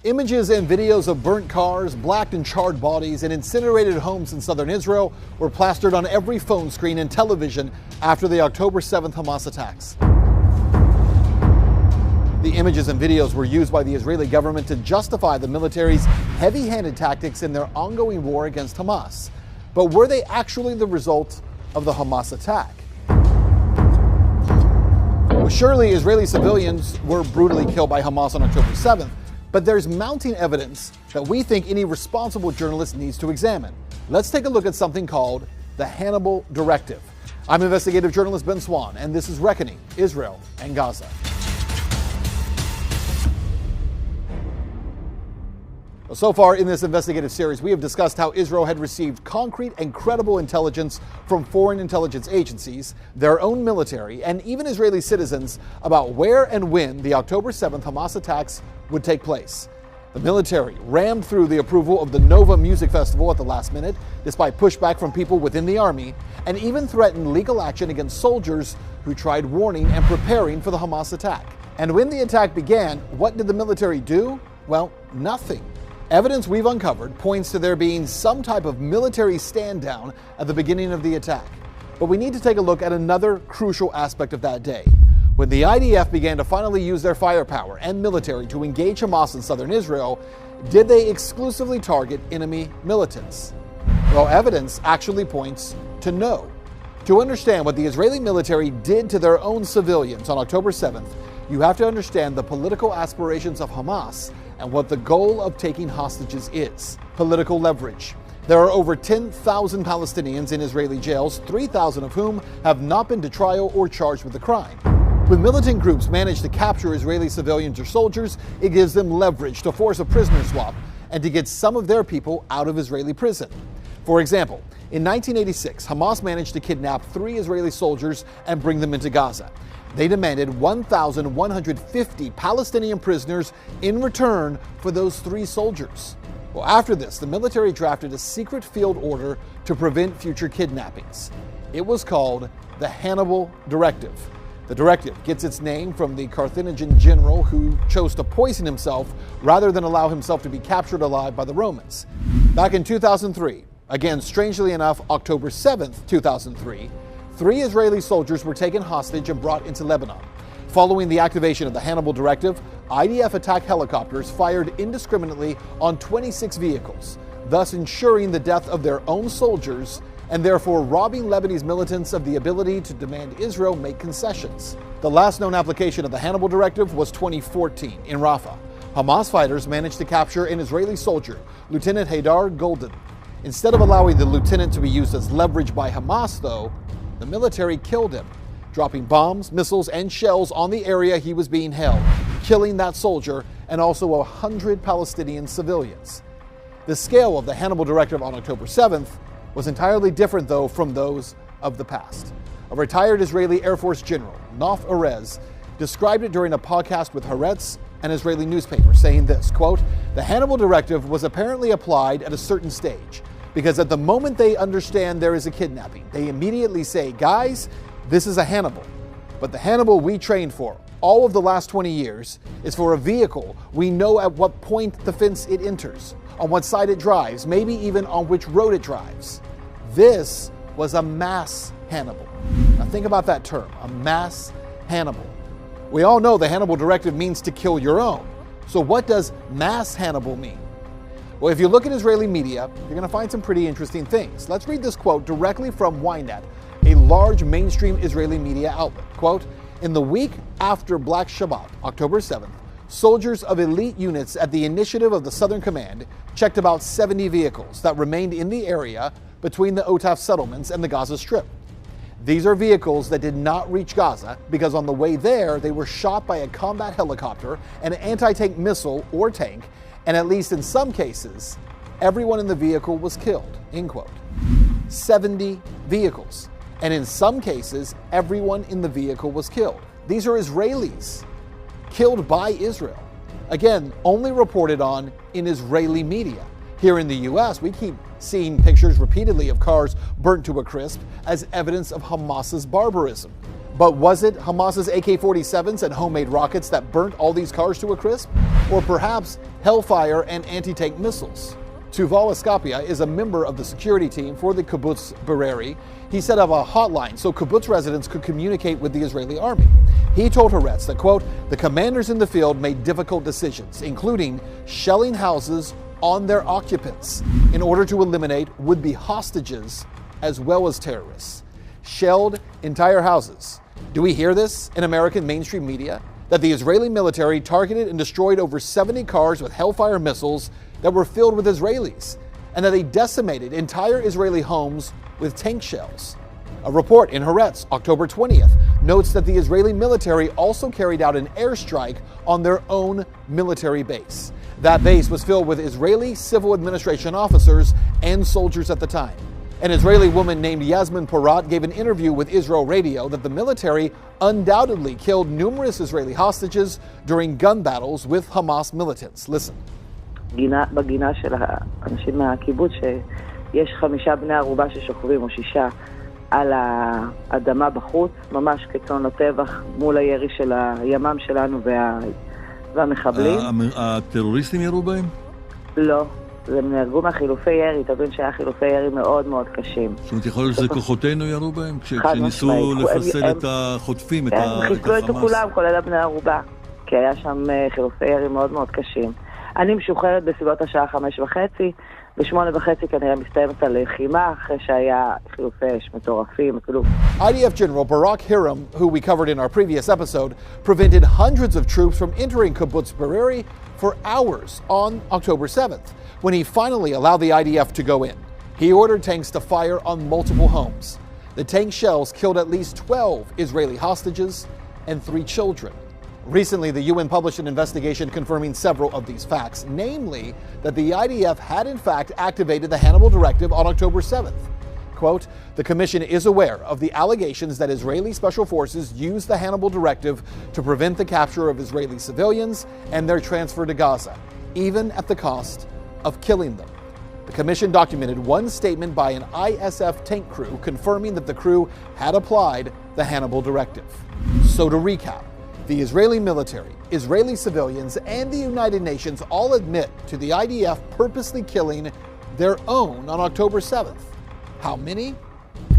Images and videos of burnt cars, blacked and charred bodies, and incinerated homes in southern Israel were plastered on every phone screen and television after the October 7th Hamas attacks. The images and videos were used by the Israeli government to justify the military's heavy-handed tactics in their ongoing war against Hamas. But were they actually the result of the Hamas attack? Well, surely Israeli civilians were brutally killed by Hamas on October 7th. But there's mounting evidence that we think any responsible journalist needs to examine. Let's take a look at something called the Hannibal Directive. I'm investigative journalist Ben Swan, and this is Reckoning Israel and Gaza. So far in this investigative series, we have discussed how Israel had received concrete and credible intelligence from foreign intelligence agencies, their own military, and even Israeli citizens about where and when the October 7th Hamas attacks would take place. The military rammed through the approval of the Nova Music Festival at the last minute, despite pushback from people within the army, and even threatened legal action against soldiers who tried warning and preparing for the Hamas attack. And when the attack began, what did the military do? Well, nothing. Evidence we've uncovered points to there being some type of military stand down at the beginning of the attack. But we need to take a look at another crucial aspect of that day. When the IDF began to finally use their firepower and military to engage Hamas in southern Israel, did they exclusively target enemy militants? Well, evidence actually points to no. To understand what the Israeli military did to their own civilians on October 7th, you have to understand the political aspirations of Hamas and what the goal of taking hostages is: political leverage. There are over 10,000 Palestinians in Israeli jails, 3,000 of whom have not been to trial or charged with a crime. When militant groups manage to capture Israeli civilians or soldiers, it gives them leverage to force a prisoner swap and to get some of their people out of Israeli prison. For example, in 1986, Hamas managed to kidnap 3 Israeli soldiers and bring them into Gaza. They demanded 1,150 Palestinian prisoners in return for those 3 soldiers. Well, after this, the military drafted a secret field order to prevent future kidnappings. It was called the Hannibal Directive. The directive gets its name from the Carthaginian general who chose to poison himself rather than allow himself to be captured alive by the Romans. Back in 2003, again, strangely enough, October 7th, 2003, 3 Israeli soldiers were taken hostage and brought into Lebanon. Following the activation of the Hannibal Directive, IDF attack helicopters fired indiscriminately on 26 vehicles, thus ensuring the death of their own soldiers and therefore robbing Lebanese militants of the ability to demand Israel make concessions. The last known application of the Hannibal Directive was 2014 in Rafah. Hamas fighters managed to capture an Israeli soldier, Lieutenant Haydar Golden. Instead of allowing the lieutenant to be used as leverage by Hamas, though, the military killed him, dropping bombs, missiles, and shells on the area he was being held, killing that soldier and also 100 Palestinian civilians. The scale of the Hannibal Directive on October 7th was entirely different, though, from those of the past. A retired Israeli Air Force general, Nof Erez, described it during a podcast with Haaretz, an Israeli newspaper, saying this, quote, "The Hannibal Directive was apparently applied at a certain stage, because at the moment they understand there is a kidnapping, they immediately say, guys, this is a Hannibal. But the Hannibal we trained for all of the last 20 years is for a vehicle we know at what point the fence it enters, on what side it drives, maybe even on which road it drives. This was a mass Hannibal." Now think about that term, a mass Hannibal. We all know the Hannibal Directive means to kill your own. So what does mass Hannibal mean? Well, if you look at Israeli media, you're going to find some pretty interesting things. Let's read this quote directly from Ynet, a large mainstream Israeli media outlet. Quote, "In the week after Black Shabbat, October 7th, soldiers of elite units at the initiative of the Southern Command checked about 70 vehicles that remained in the area between the Otaf settlements and the Gaza Strip. These are vehicles that did not reach Gaza because on the way there, they were shot by a combat helicopter, an anti-tank missile or tank, and at least in some cases, everyone in the vehicle was killed," end quote. 70 vehicles. And in some cases, everyone in the vehicle was killed. These are Israelis killed by Israel. Again, only reported on in Israeli media. Here in the US, we keep seeing pictures repeatedly of cars burnt to a crisp as evidence of Hamas's barbarism. But was it Hamas's AK-47s and homemade rockets that burnt all these cars to a crisp? or perhaps Hellfire and anti-tank missiles. Tuval Escapia is a member of the security team for the Kibbutz Bereri. He set up a hotline so kibbutz residents could communicate with the Israeli army. He told Haaretz that, quote, the commanders in the field made difficult decisions, including shelling houses on their occupants in order to eliminate would-be hostages as well as terrorists. Shelled entire houses. Do we hear this in American mainstream media? That the Israeli military targeted and destroyed over 70 cars with Hellfire missiles that were filled with Israelis, and that they decimated entire Israeli homes with tank shells. A report in Haaretz, October 20th, notes that the Israeli military also carried out an airstrike on their own military base. That base was filled with Israeli civil administration officers and soldiers at the time. An Israeli woman named Yasmin Porat gave an interview with Israel Radio that the military undoubtedly killed numerous Israeli hostages during gun battles with Hamas militants. Listen. בגינה של האנשים מהקיבוץ שיש 5 בני ערובה ששוכבים או 6 על האדמה בחוץ, ממש כצאן לטבח מול הירי של הימ"מ שלנו והמחבלים. הטרוריסטים ירו בהם? לא, הם נהרגו מהחילופי ירי, תבין שהיה חילופי ירי מאוד מאוד קשים. זאת אומרת, יכול להיות שזה כוחותינו ירו בהם? כשניסו לפסל את החוטפים, את החמאס? הם חיסלו את כולם, כולל הבני ערובה, כי היה שם חילופי ירי מאוד מאוד קשים. אני משוחררת בסביבות השעה 5:30, ב8:30 כנראה מסתיימת הלחימה, אחרי שהיה חילופי אש מטורפים. IDF General Barak Hiram, who we covered in our previous episode, prevented hundreds of troops from entering Kibbutz Bereri for hours on October 7th, when he finally allowed the IDF to go in. He ordered tanks to fire on multiple homes. The tank shells killed at least 12 Israeli hostages and 3 children. Recently, the UN published an investigation confirming several of these facts, namely that the IDF had in fact activated the Hannibal Directive on October 7th. Quote, the Commission is aware of the allegations that Israeli special forces used the Hannibal Directive to prevent the capture of Israeli civilians and their transfer to Gaza, even at the cost of killing them. The Commission documented one statement by an ISF tank crew confirming that the crew had applied the Hannibal Directive. So to recap, the Israeli military, Israeli civilians, and the United Nations all admit to the IDF purposely killing their own on October 7th. How many?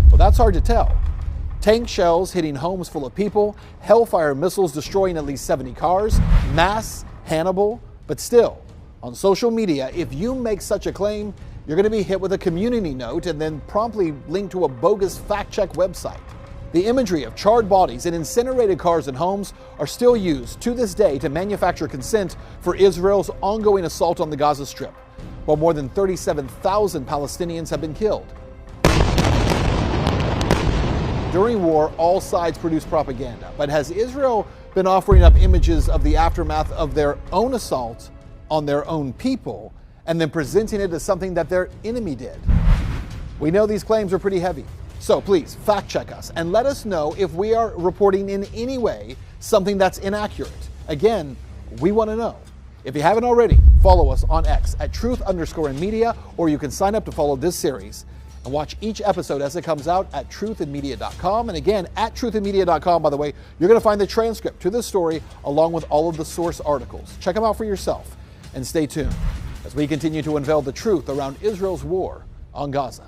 Well, that's hard to tell. Tank shells hitting homes full of people, Hellfire missiles destroying at least 70 cars, mass Hannibal, but still, on social media, if you make such a claim, you're going to be hit with a community note and then promptly linked to a bogus fact-check website. The imagery of charred bodies and incinerated cars and homes are still used to this day to manufacture consent for Israel's ongoing assault on the Gaza Strip, while more than 37,000 Palestinians have been killed. During war, all sides produce propaganda, but has Israel been offering up images of the aftermath of their own assault on their own people and then presenting it as something that their enemy did? We know these claims are pretty heavy. So please fact check us and let us know if we are reporting in any way something that's inaccurate. Again, we want to know. If you haven't already, follow us on X at @truth_in_media, or you can sign up to follow this series and watch each episode as it comes out at truthinmedia.com. And again, at truthinmedia.com, by the way, you're going to find the transcript to this story along with all of the source articles. Check them out for yourself and stay tuned as we continue to unveil the truth around Israel's war on Gaza.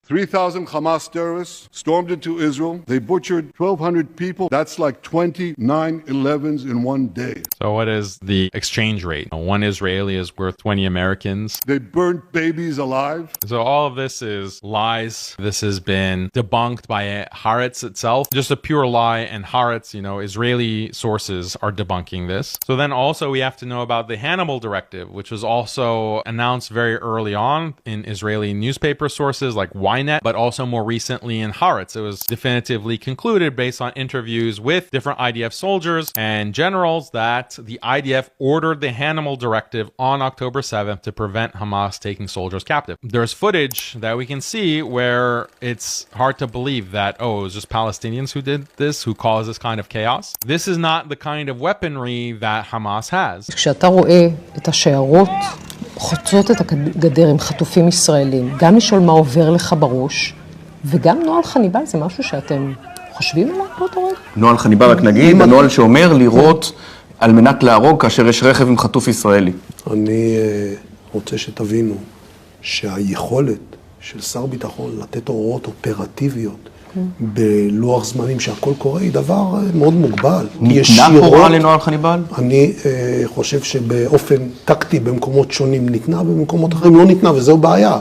3,000 Hamas terrorists stormed into Israel. They butchered 1,200 people. That's like 20 9/11s in one day. So what is the exchange rate? One Israeli is worth 20 Americans. They burnt babies alive. So all of this is lies. This has been debunked by Haaretz itself. Just a pure lie, and Haaretz, Israeli sources are debunking this. So then also we have to know about the Hannibal Directive, which was also announced very early on in Israeli newspaper sources like Ynet, but also more recently in Haaretz. It was definitively concluded based on interviews with different IDF soldiers and generals that the IDF ordered the Hannibal Directive on October 7th to prevent Hamas taking soldiers captive. There's footage that we can see where it's hard to believe that, it was just Palestinians who did this, who caused this kind of chaos. This is not the kind of weaponry that Hamas has. כשאתה רואה את השיירות חוצות את הגדר עם חטופים ישראלים, גם לשאול מה עובר לך בראש, וגם נוהל חניבל זה משהו שאתם חושבים עליו באותו רגע? נוהל חניבל, רק נגיד, הנוהל שאומר לראות על מנת להרוג כאשר יש רכב עם חטוף ישראלי. אני רוצה שתבינו שהיכולת של שר ביטחון לתת הוראות אופרטיביות בלוח זמנים שהכל קורה היא דבר מאוד מוגבל. ניתנה הוראה לנוהל חניבעל? אני חושב שבאופן טקטי במקומות שונים ניתנה, במקומות אחרים לא ניתנה, וזו בעיה.